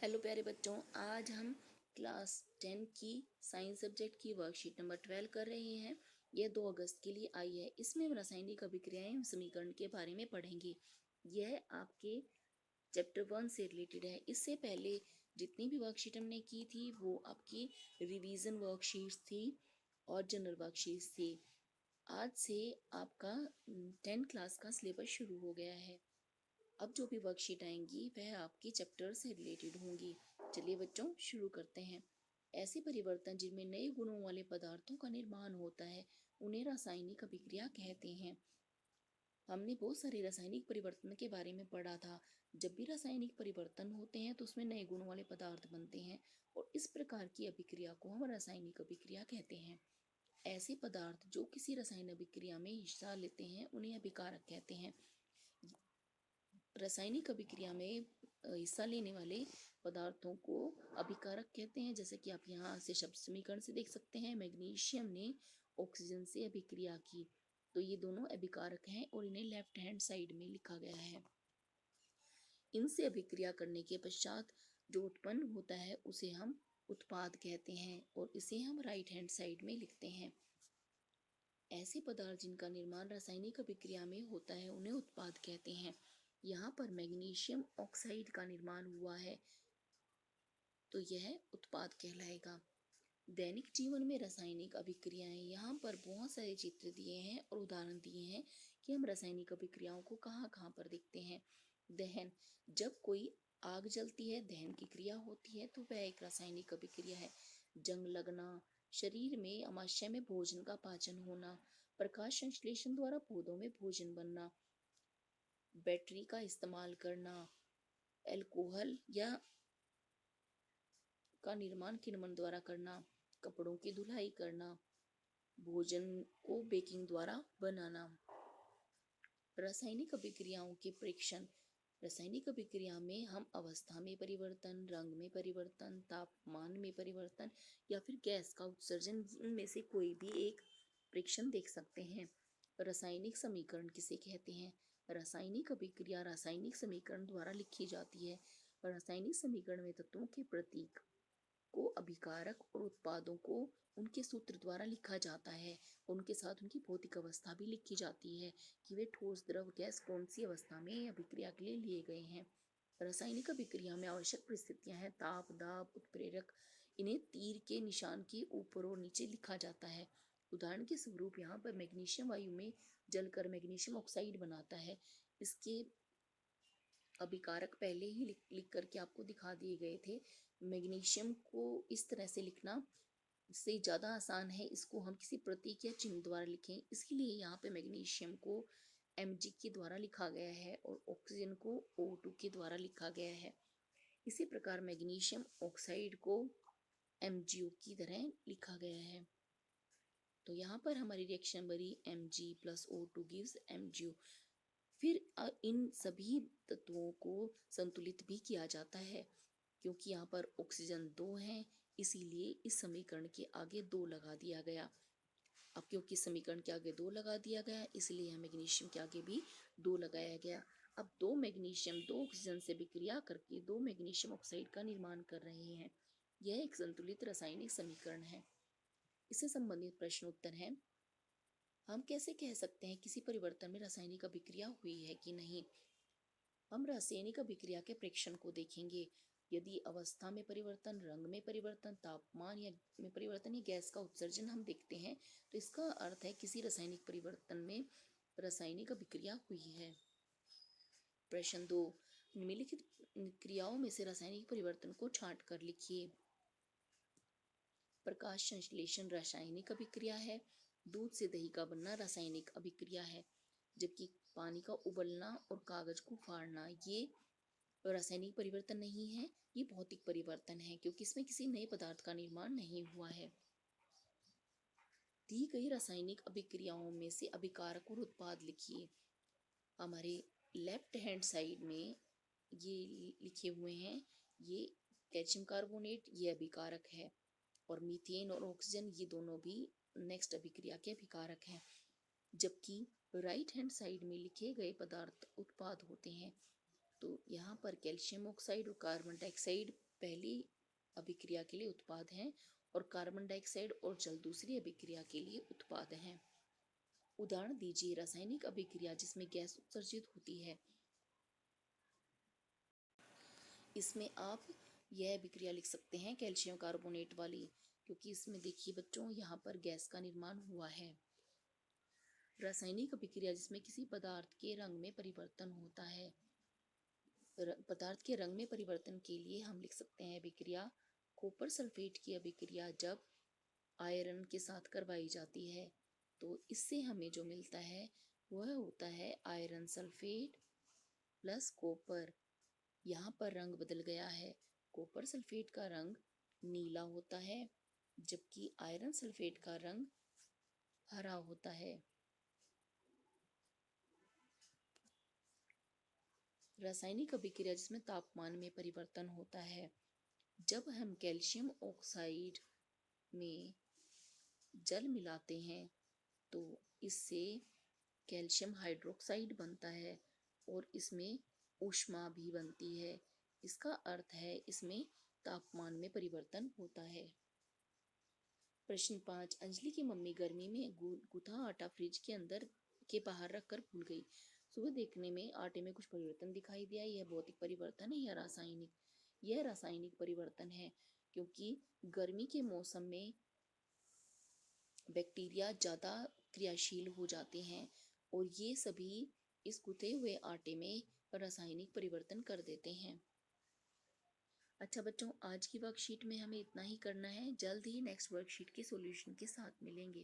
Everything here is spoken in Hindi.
हेलो प्यारे बच्चों, आज हम क्लास 10 की साइंस सब्जेक्ट की वर्कशीट नंबर 12 कर रहे हैं। यह 2 अगस्त के लिए आई है। इसमें हम रासायनिक अभिक्रियाएं एवं समीकरण के बारे में पढ़ेंगे। यह आपके चैप्टर 1 से रिलेटेड है। इससे पहले जितनी भी वर्कशीट हमने की थी वो आपकी रिवीजन वर्कशीट्स थी और जनरल वर्कशीट्स थी। आज से आपका 10 क्लास का सिलेबस शुरू हो गया है। अब जो भी वर्कशीट आएंगी वह आपके चैप्टर से रिलेटेड होंगी। चलिए बच्चों, शुरू करते हैं। ऐसे परिवर्तन जिनमें नए गुणों वाले पदार्थों का निर्माण होता है उन्हें रासायनिक अभिक्रिया कहते हैं। हमने बहुत सारे रासायनिक परिवर्तन के बारे में पढ़ा था। जब भी रासायनिक परिवर्तन होते हैं तो उसमें नए गुणों वाले पदार्थ बनते हैं और इस प्रकार की अभिक्रिया को हम रासायनिक अभिक्रिया कहते हैं। ऐसे पदार्थ जो किसी रासायनिक अभिक्रिया में हिस्सा लेते हैं उन्हें अभिकारक कहते हैं। रासायनिक अभिक्रिया में हिस्सा लेने वाले पदार्थों को अभिकारक कहते हैं। जैसे कि आप यहाँ से शब्द समीकरण से देख सकते हैं, मैग्नीशियम ने ऑक्सीजन से अभिक्रिया की, तो ये दोनों अभिकारक हैं और इन्हें लेफ्ट हैंड साइड में लिखा गया है। इनसे अभिक्रिया करने के पश्चात जो उत्पन्न होता है उसे हम उत्पाद कहते हैं और इसे हम राइट हैंड साइड में लिखते हैं। ऐसे पदार्थ जिनका निर्माण रासायनिक अभिक्रिया में होता है उन्हें उत्पाद कहते हैं। यहाँ पर मैग्नीशियम ऑक्साइड का निर्माण हुआ है तो यह उत्पाद कहलाएगा। दैनिक जीवन में रासायनिक अभिक्रियाएं, यहाँ पर बहुत सारे चित्र दिए हैं और उदाहरण दिए हैं कि हम रासायनिक अभिक्रियाओं को कहाँ कहाँ पर देखते हैं। दहन, जब कोई आग जलती है, दहन की क्रिया होती है तो वह एक रासायनिक अभिक्रिया है। जंग लगना, शरीर में आमाशय में भोजन का पाचन होना, प्रकाश संश्लेषण द्वारा पौधों में भोजन बनना, बैटरी का इस्तेमाल करना, अल्कोहल या का निर्माण किण्वन द्वारा करना, कपड़ों की धुलाई करना, भोजन को बेकिंग द्वारा बनाना। रासायनिक अभिक्रियाओं के प्रेक्षण, रासायनिक अभिक्रिया में हम अवस्था में परिवर्तन, रंग में परिवर्तन, तापमान में परिवर्तन या फिर गैस का उत्सर्जन में से कोई भी एक प्रेक्षण देख सकते हैं। रासायनिक समीकरण किसे कहते हैं? रासायनिक अभिक्रिया रासायनिक समीकरण द्वारा लिखी जाती है। रासायनिक समीकरण में तत्वों के प्रतीक को अभिकारक और उत्पादों को उनके सूत्र द्वारा लिखा जाता है। उनके साथ उनकी भौतिक अवस्था भी लिखी जाती है कि वे ठोस, द्रव, गैस कौन सी अवस्था में अभिक्रिया के लिए लिए गए हैं। रासायनिक अभिक्रिया में आवश्यक परिस्थितियां हैं ताप, दाब, उत्प्रेरक। इन्हें तीर के निशान के ऊपर और नीचे लिखा जाता है। उदाहरण के स्वरूप यहाँ पर मैग्नीशियम वायु में जलकर मैग्नीशियम ऑक्साइड बनाता है। इसके अभिकारक पहले ही लिख करके आपको दिखा दिए गए थे। मैग्नीशियम को इस तरह से लिखना से ज़्यादा आसान है, इसको हम किसी प्रतीक या चिन्ह द्वारा लिखें, इसलिए यहाँ पे मैग्नीशियम को Mg के द्वारा लिखा गया है और ऑक्सीजन को O2 के द्वारा लिखा गया है। इसी प्रकार मैग्नीशियम ऑक्साइड को MgO की तरह लिखा गया है। तो यहाँ पर हमारी रिएक्शन बनी Mg + O2 गिव्स MgO। फिर इन सभी तत्वों को संतुलित भी किया जाता है। क्योंकि यहाँ पर ऑक्सीजन 2 है, इसीलिए इस समीकरण के आगे 2 लगा दिया गया। अब क्योंकि समीकरण के आगे 2 लगा दिया गया, इसलिए यहाँ मैग्नीशियम के आगे भी 2 लगाया गया। अब 2 मैग्नीशियम 2 ऑक्सीजन से विक्रिया करके 2 मैग्नीशियम ऑक्साइड का निर्माण कर रहे हैं। यह एक संतुलित रासायनिक समीकरण है। इससे संबंधित प्रश्न उत्तर है। हम कैसे कह सकते हैं किसी परिवर्तन में रासायनिक अभिक्रिया हुई है कि नहीं? हम रासायनिक अभिक्रिया के प्रेक्षण को देखेंगे। यदि अवस्था में परिवर्तन, रंग में परिवर्तन, तापमान या में परिवर्तन या गैस का उत्सर्जन हम देखते हैं तो इसका अर्थ है किसी रासायनिक परिवर्तन में रासायनिक अभिक्रिया हुई है। प्रश्न 2, निम्नलिखित क्रियाओं में से रासायनिक परिवर्तन को छांट कर लिखिए। प्रकाश संश्लेषण रासायनिक अभिक्रिया है। दूध से दही का बनना रासायनिक अभिक्रिया है। जबकि पानी का उबलना और कागज को फाड़ना ये रासायनिक परिवर्तन नहीं है, ये भौतिक परिवर्तन है, क्योंकि इसमें किसी नए पदार्थ का निर्माण नहीं हुआ है। दी गई रासायनिक अभिक्रियाओं में से अभिकारक और उत्पाद लिखिए। हमारे लेफ्ट हैंड साइड में ये लिखे हुए हैं। ये कैल्शियम कार्बोनेट ये अभिकारक है और मीथेन और ऑक्सीजन ये दोनों भी नेक्स्ट अभिक्रिया के अभिकारक हैं। जबकि राइट हैंड साइड में लिखे गए पदार्थ उत्पाद होते हैं। तो यहाँ पर कैल्शियम ऑक्साइड और कार्बन डाइऑक्साइड पहली अभिक्रिया के लिए उत्पाद हैं और कार्बन डाइऑक्साइड और जल दूसरी अभिक्रिया के लिए उत्पाद हैं। उदाहरण दीजिए रासायनिक अभिक्रिया जिसमें गैस उत्सर्जित होती है। इसमें आप यह अभिक्रिया लिख सकते हैं कैल्शियम कार्बोनेट वाली, क्योंकि इसमें देखिए बच्चों यहाँ पर गैस का निर्माण हुआ है। रासायनिक अभिक्रिया जिसमें किसी पदार्थ के रंग में परिवर्तन होता है। पदार्थ के रंग में परिवर्तन के लिए हम लिख सकते हैं अभिक्रिया कॉपर सल्फेट की अभिक्रिया जब आयरन के साथ करवाई जाती है तो इससे हमें जो मिलता है वह होता है आयरन सल्फेट प्लस कॉपर। यहाँ पर रंग बदल गया है, कॉपर सल्फेट का रंग नीला होता है जबकि आयरन सल्फेट का रंग हरा होता है। रासायनिक अभिक्रिया जिसमें तापमान में परिवर्तन होता है। जब हम कैल्शियम ऑक्साइड में जल मिलाते हैं तो इससे कैल्शियम हाइड्रोक्साइड बनता है और इसमें ऊष्मा भी बनती है। इसका अर्थ है इसमें तापमान में परिवर्तन होता है। प्रश्न 5, अंजलि की मम्मी गर्मी में गूथा आटा फ्रिज के अंदर के बाहर रखकर भूल गई। सुबह देखने में आटे में कुछ परिवर्तन दिखाई दिया। यह भौतिक परिवर्तन है या रासायनिक? यह रासायनिक परिवर्तन है, क्योंकि गर्मी के मौसम में बैक्टीरिया ज़्यादा क्रियाशील हो जाते हैं और ये सभी इस गुथे हुए आटे में रासायनिक परिवर्तन कर देते हैं। अच्छा बच्चों, आज की वर्कशीट में हमें इतना ही करना है। जल्द ही नेक्स्ट वर्कशीट के सॉल्यूशन के साथ मिलेंगे।